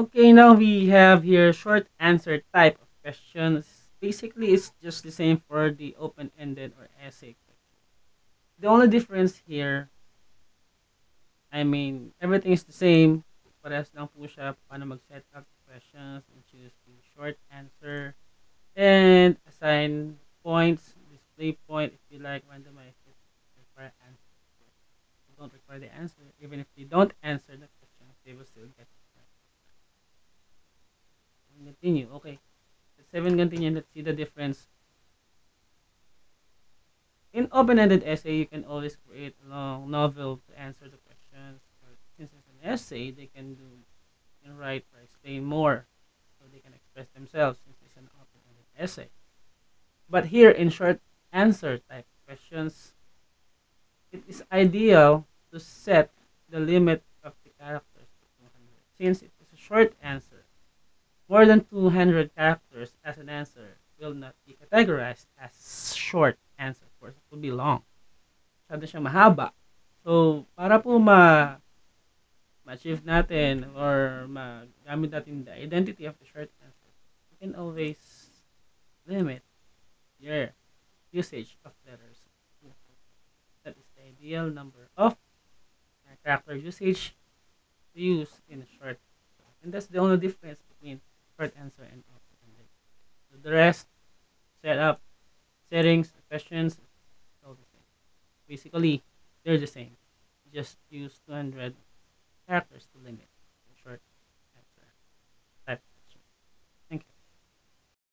Okay, now we have here short answer type of questions. Basically, it's just the same for the open-ended or essay. The only difference here, I mean, everything is the same. Parehas lang po siya paano mag-set up the questions and choose the short answer and assign points, display point if you like, randomize it, require answer. If you don't require the answer, even if they don't answer the questions, they will still get it. Continue. Okay. Let's 7 continue. Let's see the difference. In open-ended essay, you can always create a long novel to answer the questions. Or since it's an essay, they can do can write or explain more, so they can express themselves since it's an open-ended essay. But here in short answer type questions, it is ideal to set the limit of the characters to 200. Since it is a short answer, more than 200 characters as an answer will not be categorized as short answer. Of course, it will be long. Masyado siyang mahaba. So, para po ma-achieve natin or magamit natin the identity of the short answer, you can always limit your usage of letters. That is the ideal number of character usage to use in a short. And that's the only difference between short answer and open-ended. So the rest, setup, settings, questions, it's all the same. Basically, they're the same. Just use 200 characters to limit.